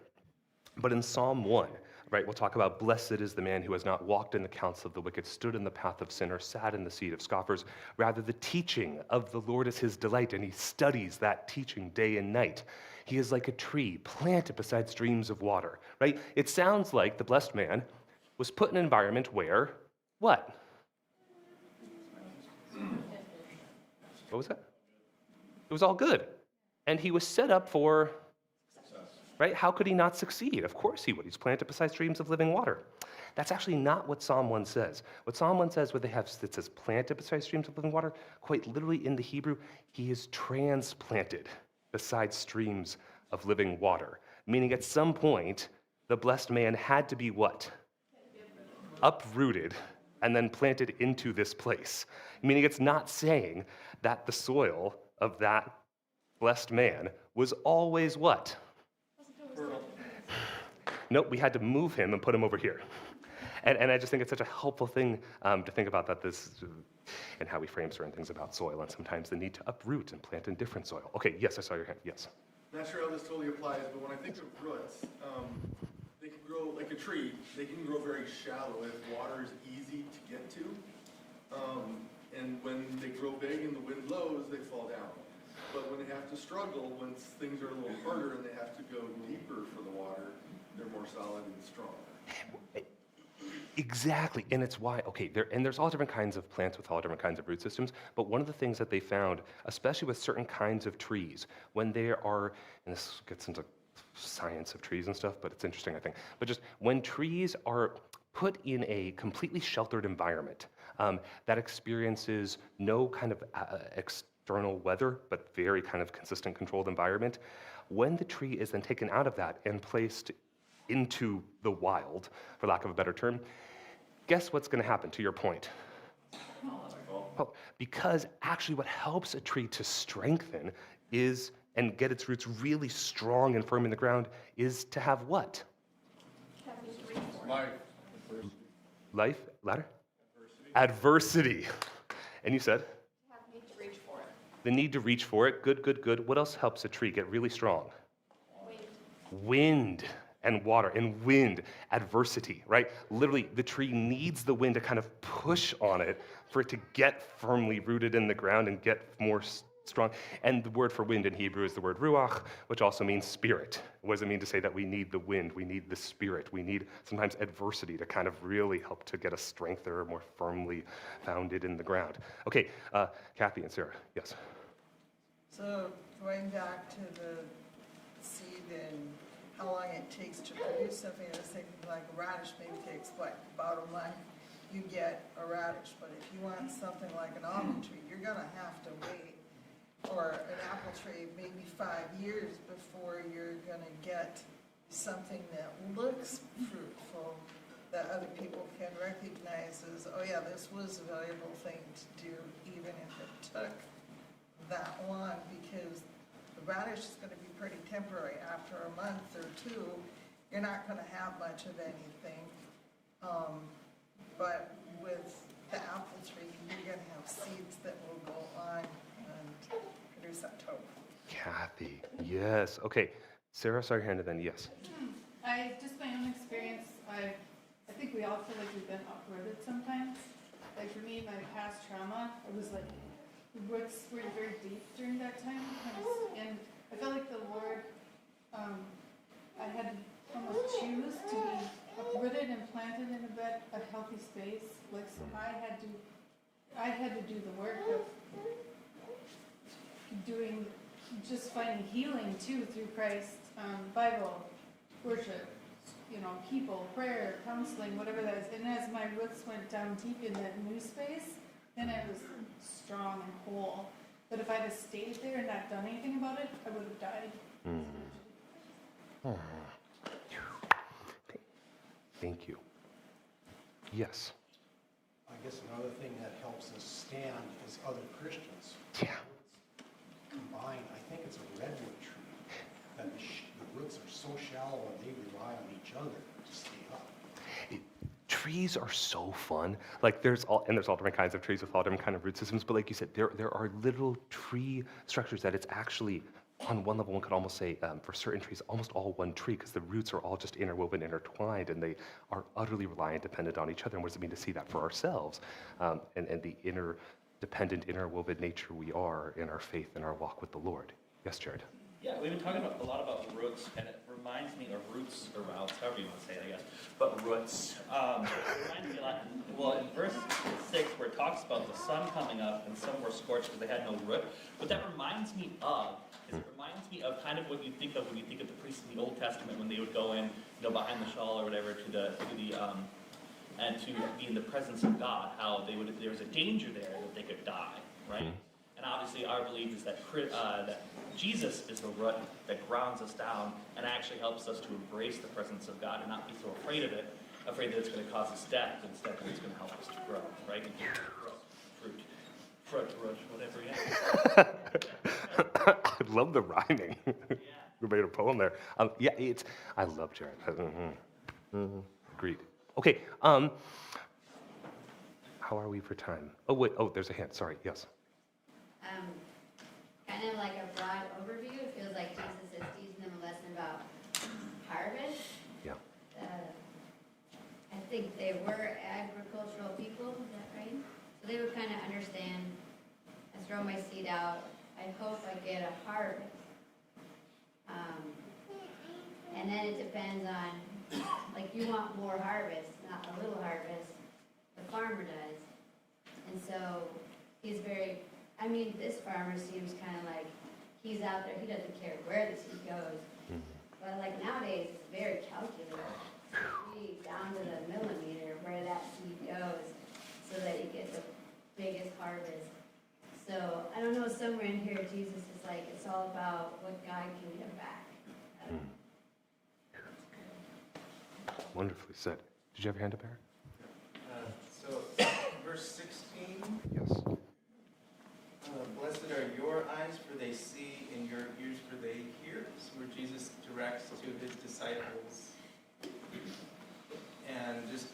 But in Psalm 1, right, we'll talk about blessed is the man who has not walked in the counsel of the wicked, stood in the path of sinners, sat in the seat of scoffers. Rather, the teaching of the Lord is his delight, and he studies that teaching day and night. He is like a tree planted beside streams of water, right? It sounds like the blessed man was put in an environment where, what? What was that? It was all good. And he was set up for, right? How could he not succeed? Of course he would. He's planted beside streams of living water. That's actually not what Psalm 1 says. What Psalm 1 says, it says planted beside streams of living water, quite literally in the Hebrew, he is transplanted beside streams of living water. Meaning at some point, the blessed man had to be what? Uprooted and then planted into this place. Meaning it's not saying that the soil of that blessed man was always what? Nope, we had to move him and put him over here. And I just think it's such a helpful thing to think about that and how we frame certain things about soil and sometimes the need to uproot and plant in different soil. Okay, yes, I saw your hand, yes. Not sure how this totally applies, but when I think of roots, they can grow like a tree. They can grow very shallow if water is easy to get to. And when they grow big and the wind blows, they fall down. But when they have to struggle, when things are a little harder and they have to go deeper for the water, they're more solid and stronger. Exactly, and it's why, okay, there's all different kinds of plants with all different kinds of root systems, but one of the things that they found, especially with certain kinds of trees, when they are, and this gets into science of trees and stuff, but it's interesting, I think, but just when trees are put in a completely sheltered environment that experiences no kind of external weather, but very kind of consistent controlled environment, when the tree is then taken out of that and placed into the wild, for lack of a better term, guess what's going to happen, to your point? Well, because actually what helps a tree to strengthen is, and get its roots really strong and firm in the ground, is to have what? Life. Life? Ladder? Adversity. And you said? Need to reach for it. The need to reach for it. Good, good, good. What else helps a tree get really strong? Wind and water and wind, adversity, right? Literally, the tree needs the wind to kind of push on it for it to get firmly rooted in the ground and get more strong. And the word for wind in Hebrew is the word ruach, which also means spirit. What does it mean to say that we need the wind? We need the spirit. We need sometimes adversity to kind of really help to get us strengthened, more firmly founded in the ground. Okay, Kathy and Sarah, yes. So going back to the seed and how long it takes to produce something, I was thinking like a radish maybe takes what, about a month, you get a radish. But if you want something like an almond tree, you're gonna have to wait, or an apple tree, maybe 5 years before you're gonna get something that looks fruitful, that other people can recognize as, oh yeah, this was a valuable thing to do, even if it took that long, because the radish is going to be pretty temporary. After a month or two, you're not going to have much of anything. But with the apple tree, you're going to have seeds that will go on and produce that tofu. Kathy, yes. Okay, Sarah, saw your hand and then yes. Just my own experience, I think we all feel like we've been uprooted sometimes. Like for me, my past trauma, it was like, the roots were very deep during that time. And I felt like the Lord, I had to almost choose to be uprooted and planted in a healthy space. Like, so I had to do the work of doing, just finding healing too through Christ, Bible, worship, people, prayer, counseling, whatever that is. And as my roots went down deep in that new space, then I was strong and whole. But if I'd have stayed there and not done anything about it, I would have died. Thank you. Yes. I guess another thing that helps us stand is other Christians. Yeah. Combined, I think it's a redwood tree, that the roots are so shallow and they rely on each other to stay up. Trees are so fun. Like there's all different kinds of trees with all different kind of root systems. But like you said, there are little tree structures that it's actually on one level. One could almost say for certain trees, almost all one tree, because the roots are all just interwoven, intertwined, and they are utterly reliant, dependent on each other. And what does it mean to see that for ourselves and the interdependent, interwoven nature we are in our faith and our walk with the Lord? Yes, Jared. Yeah, we've been talking a lot about roots, and it reminds me of roots or roots, however you want to say it, I guess. But roots. It reminds me a lot, well, in verse 6, where it talks about the sun coming up and some were scorched because they had no root. What that reminds me of is it reminds me of kind of what you think of when you think of the priests in the Old Testament when they would go in, behind the shawl or whatever and to be in the presence of God, how there was a danger there that they could die, right? And obviously our belief is that Jesus is the root that grounds us down and actually helps us to embrace the presence of God and not be so afraid of it, afraid that it's going to cause us death, instead that it's going to help us to grow, right? Fruit, whatever, yeah. I love the rhyming. We made a poem there. I love Jared. Agreed. Okay, how are we for time? Oh, wait, there's a hand, sorry, yes. Kind of like a broad overview, it feels like Jesus is teaching them a lesson about harvest. Yeah. I think they were agricultural people, is that right? So they would kind of understand, I throw my seed out, I hope I get a harvest. And then it depends on, like you want more harvest, not a little harvest. harvest, the farmer does. And so he's very, this farmer seems kind of like he's out there, he doesn't care where the seed goes. But like nowadays, it's very calculated. Be down to the millimeter where that seed goes so that you get the biggest harvest. So I don't know, somewhere in here, Jesus is like, it's all about what God can give back. Wonderfully said. Did you have your hand up, Eric? So, verse 16. Yes. Blessed are your eyes, for they see, and your ears, for they hear. So where Jesus directs to his disciples. And just,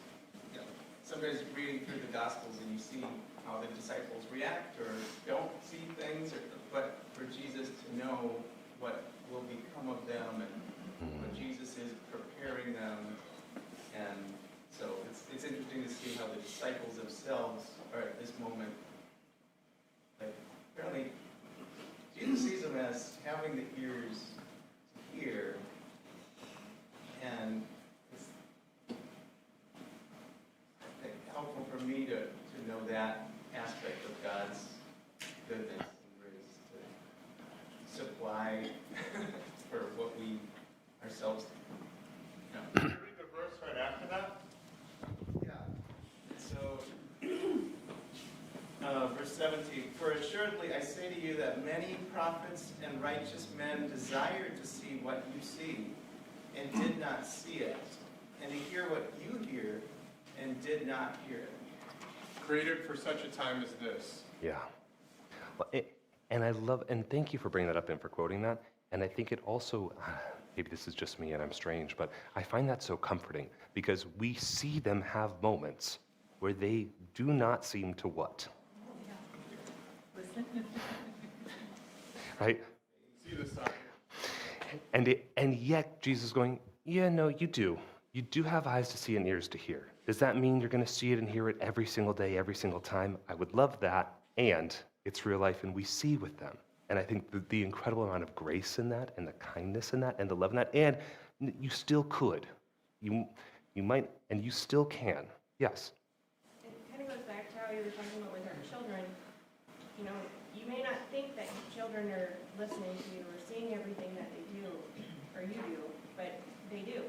sometimes reading through the Gospels and you see how the disciples react or don't see things, but for Jesus to know what will become of them and what Jesus is preparing them. And so it's interesting to see how the disciples themselves are at this moment. Like, apparently, Jesus sees them as having the ears to hear, and it's helpful for me to know that aspect of God's goodness and grace to supply for what we ourselves know. Read the verse right after that. Yeah. So, verse 17, for assuredly I say to you that many prophets and righteous men desired to see what you see, and did not see it, and to hear what you hear, and did not hear it. Created for such a time as this. Yeah. Well, and I love, and thank you for bringing that up and for quoting that. And I think it also, maybe this is just me and I'm strange, but I find that so comforting because we see them have moments where they do not seem to what? Right? See the sign. And yet Jesus is going, yeah, no, you do. You do have eyes to see and ears to hear. Does that mean you're going to see it and hear it every single day, every single time? I would love that. And it's real life and we see with them. And I think the incredible amount of grace in that and the kindness in that and the love in that. And you still could. You might, and you still can. Yes. It kind of goes back to how you were talking about with our children. You know, you may not think that children are listening to you or seeing everything that they do or you do, but they do.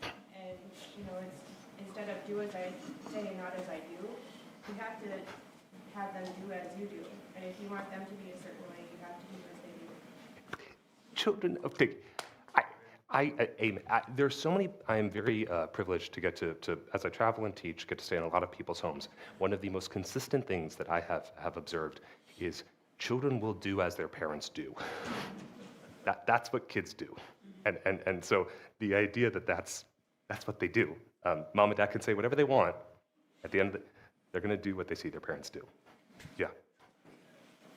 And, you know, it's instead of do as I say and not as I do, you have to have them do as you do. And if you want them to be a certain way, you have to do as they do. Children, okay. There's so many, I am very privileged to get to, as I travel and teach, get to stay in a lot of people's homes. One of the most consistent things that I have observed is children will do as their parents do. That's what kids do. And so the idea that that's what they do. Mom and dad can say whatever they want. At the end of it, they're going to do what they see their parents do. Yeah.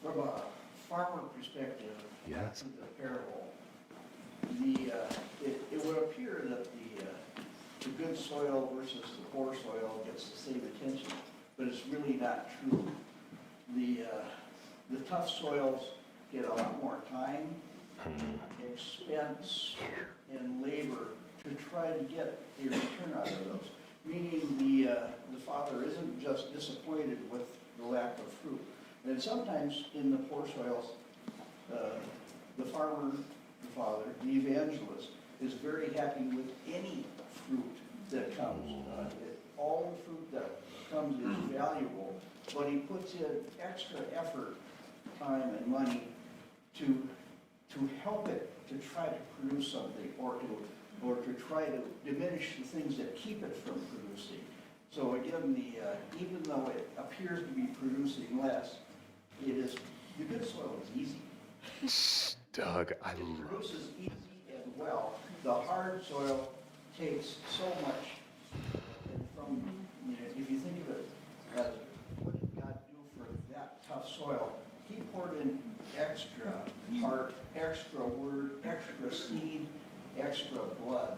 From a farmer perspective, Yes. the parable, it would appear that the good soil versus the poor soil gets the same attention, but it's really not true. The tough soils get a lot more time, expense, and labor to try to get a return out of those. Meaning the father isn't just disappointed with the lack of fruit. And sometimes in the poor soils, the farmer, the father, the evangelist, is very happy with any fruit that comes. All the fruit that comes is valuable, but he puts in extra effort, time, and money to help it to try to produce something or to try to diminish the things that keep it from producing. So again, even though it appears to be producing less, the good soil is easy. Doug, I It love produces easy and well. The hard soil takes so much. And from, if you think of it as what did God do for that tough soil, he poured in extra heart, extra word, extra seed, extra blood,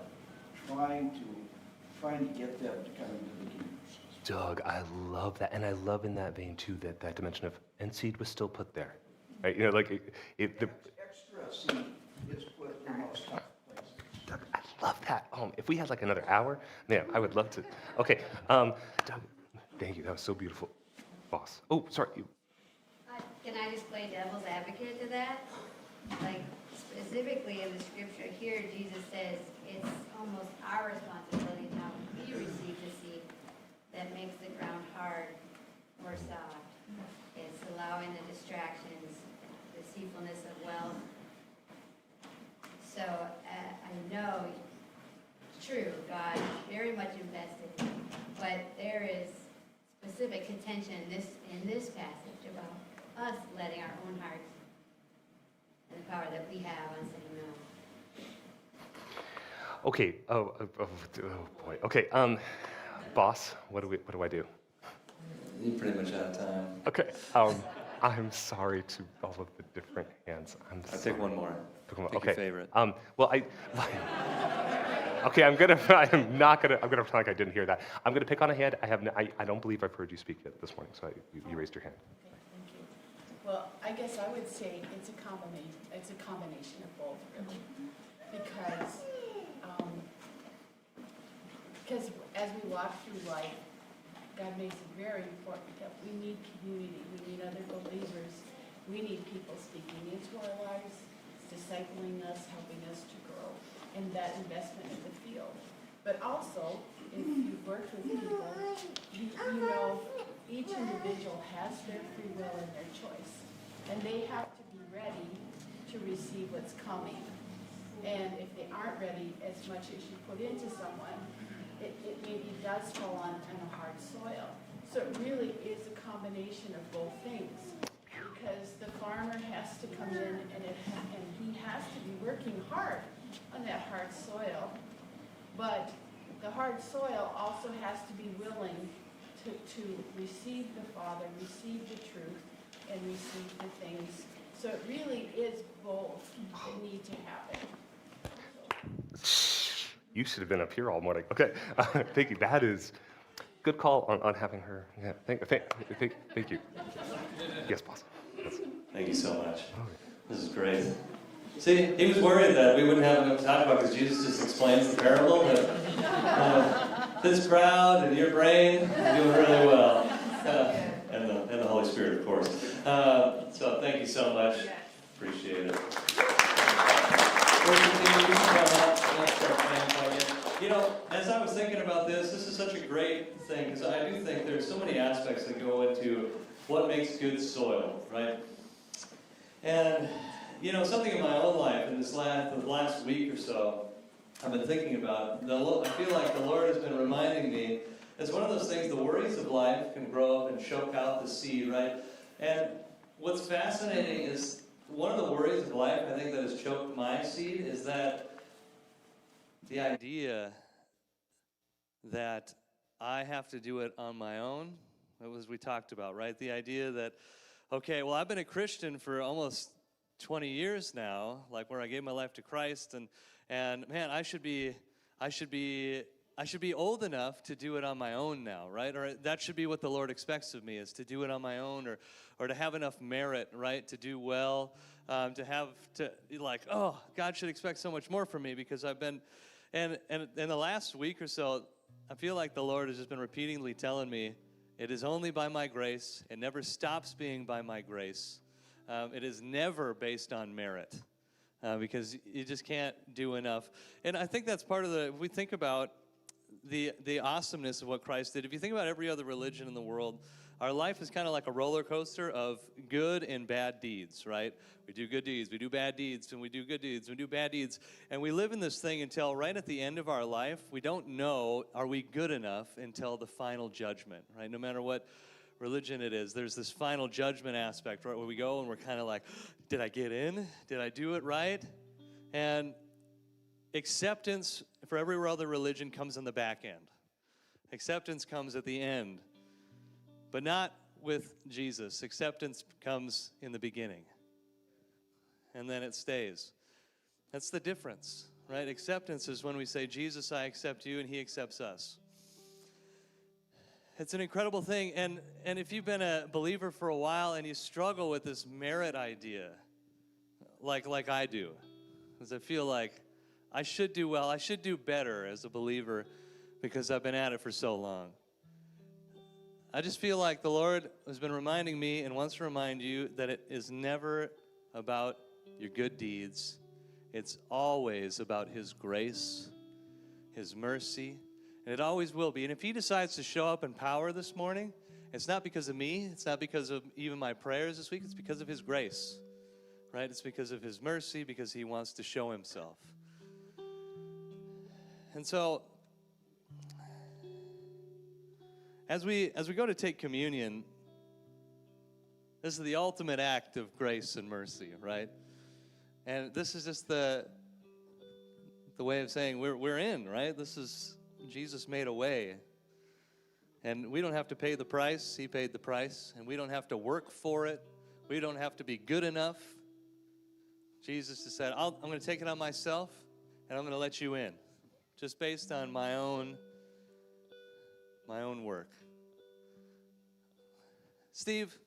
trying to get them to come into the kingdom. Doug, I love that. And I love in that vein, too, that dimension of, and seed was still put there. Right? You know, like, Extra seed is put in those tough places. Doug, I love that. If we had like another hour, man, I would love to. Okay, Doug, thank you. That was so beautiful, boss. Oh, sorry. Can I just play devil's advocate to that? Like, specifically in the scripture here, Jesus says it's almost our responsibility now we receive the seed that makes the ground hard or soft. It's allowing the distractions, the deceitfulness of wealth. So I know it's true, God is very much invested, but there is specific contention in this passage about us letting our own hearts and the power that we have on saying no. Okay. Oh boy. Okay. Boss, what do I do? You're pretty much out of time. Okay. I'm sorry to all of the different hands. I'll take one more. Pick one more. Pick Okay. your favorite. Well, okay, I'm gonna pretend like I didn't hear that. I'm gonna pick on a hand. I don't believe I've heard you speak yet this morning, so you raised your hand. Okay, thank you. Well, I guess I would say it's a combination of both, really. Because as we walk through life, God makes it very important that we need community, we need other believers, we need people speaking into our lives, discipling us, helping us to grow, and that investment in the field. But also, if you've worked with people, you know each individual has their free will and their choice, and they have to be ready to receive what's coming. And if they aren't ready, as much as you put into someone, it maybe does fall on a hard soil. So it really is a combination of both things, because the farmer has to come in and he has to be working hard on that hard soil. But the hard soil also has to be willing to receive the Father, receive the truth, and receive the things. So it really is both that need to happen. You should have been up here all morning. Okay, thank you. That is good call on having her. Yeah, thank you. Yes, boss. Yes. Thank you so much. This is great. See, he was worried that we wouldn't have enough to talk about because Jesus just explains the parable. But this crowd and your brain are doing really well. And the Holy Spirit, of course. So thank you so much. Appreciate it. You know, as I was thinking about this is such a great thing, because I do think there's so many aspects that go into what makes good soil, right? And, you know, something in my own life in the last week or so, I've been thinking about, I feel like the Lord has been reminding me, it's one of those things, the worries of life can grow up and choke out the seed, right? And what's fascinating is, one of the worries of life, I think, that has choked my seed is that the idea that I have to do it on my own, that was we talked about, right? The idea that, okay, well, I've been a Christian for almost 20 years now, like where I gave my life to Christ, and man, I should be old enough to do it on my own now, right? Or that should be what the Lord expects of me, is to do it on my own, or to have enough merit, right? To do well, oh, God should expect so much more from me because I've been, and in the last week or so, I feel like the Lord has just been repeatedly telling me, it is only by my grace. It never stops being by my grace. It is never based on merit. Because you just can't do enough. And I think that's part of if we think about the awesomeness of what Christ did. If you think about every other religion in the world, our life is kind of like a roller coaster of good and bad deeds, right? We do good deeds, we do bad deeds, and we do good deeds, we do bad deeds. And we live in this thing until right at the end of our life, we don't know, are we good enough until the final judgment, right? No matter what religion it is, there's this final judgment aspect, right, where we go and we're kind of like, did I get in? Did I do it right? And acceptance for every other religion comes on the back end. Acceptance comes at the end, but not with Jesus. Acceptance comes in the beginning, and then it stays. That's the difference, right? Acceptance is when we say, Jesus, I accept you, and he accepts us. It's an incredible thing, and if you've been a believer for a while and you struggle with this merit idea, like I do, because I feel like I should do well. I should do better as a believer because I've been at it for so long. I just feel like the Lord has been reminding me and wants to remind you that it is never about your good deeds. It's always about His grace, His mercy, and it always will be. And if He decides to show up in power this morning, it's not because of me. It's not because of even my prayers this week. It's because of His grace, right? It's because of His mercy, because He wants to show Himself. And so, as we go to take communion, this is the ultimate act of grace and mercy, right? And this is just the way of saying we're in, right? This is, Jesus made a way. And we don't have to pay the price. He paid the price. And we don't have to work for it. We don't have to be good enough. Jesus just said, I'm going to take it on myself, and I'm going to let you in, just based on my own work. Steve,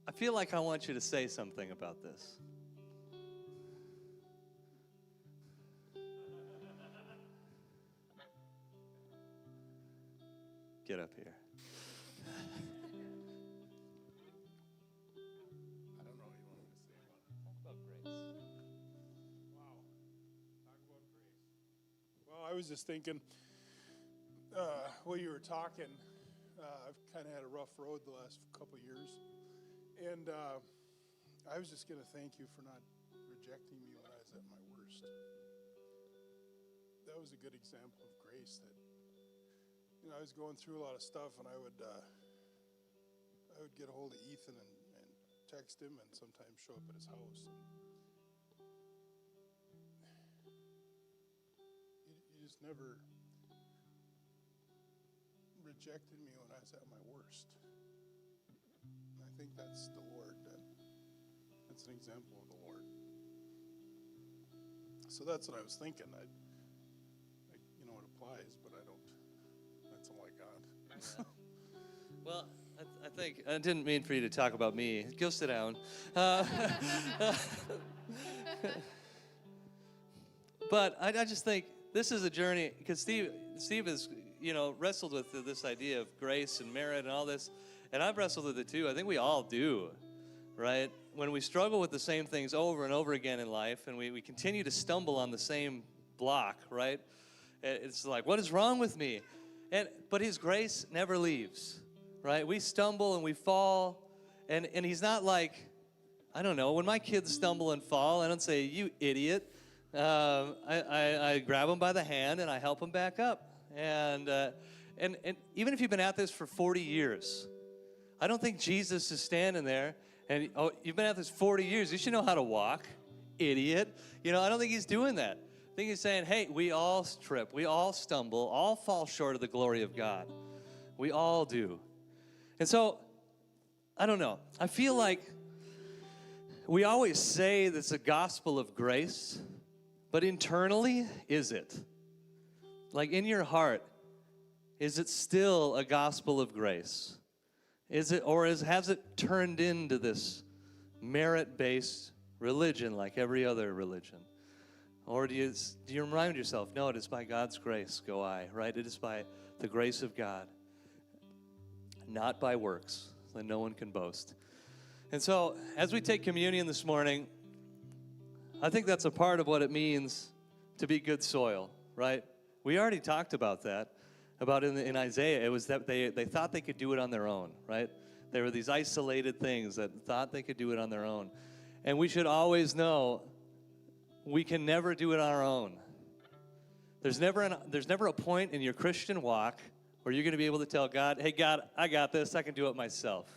I feel like I want you to say something about this. Get up here. I don't know what you want me to say about it. Talk about grace. Wow. Talk about grace. Well, I was just thinking, while you were talking, I've kind of had a rough road the last couple of years. And I was just going to thank you for not rejecting me when I was at my worst. That was a good example of grace that, I was going through a lot of stuff, and I would get a hold of Ethan and text him, and sometimes show up at his house. And you just never rejected me when I was at my worst. And I think that's the Lord. That's an example of the Lord. So that's what I was thinking. It applies, but I don't. That's all I got. Well, I think, I didn't mean for you to talk about me. Go sit down. But I just think this is a journey, because Steve has, wrestled with this idea of grace and merit and all this, and I've wrestled with it too. I think we all do, right? When we struggle with the same things over and over again in life, and we continue to stumble on the same block, right? It's like, what is wrong with me? But His grace never leaves, right? We stumble and we fall, and He's not like, I don't know, when my kids stumble and fall, I don't say, you idiot. I grab them by the hand and I help them back up. And even if you've been at this for 40 years, I don't think Jesus is standing there and, you've been at this 40 years, you should know how to walk, idiot. I don't think He's doing that. I think He's saying, hey, we all trip, we all stumble, all fall short of the glory of God. We all do. And so, I don't know. I feel like we always say that it's a gospel of grace, but internally, is it? Like in your heart, is it still a gospel of grace? Is it, or has it turned into this merit-based religion like every other religion? Or do you remind yourself, no, it is by God's grace go I, right? It is by the grace of God, not by works, that no one can boast. And so, as we take communion this morning, I think that's a part of what it means to be good soil, right? We already talked about that, in Isaiah. It was that they thought they could do it on their own, right? There were these isolated things that thought they could do it on their own. And we should always know we can never do it on our own. There's never a point in your Christian walk where you're going to be able to tell God, hey, God, I got this. I can do it myself.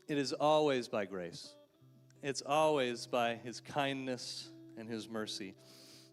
It is always by grace. It's always by His kindness and His mercy.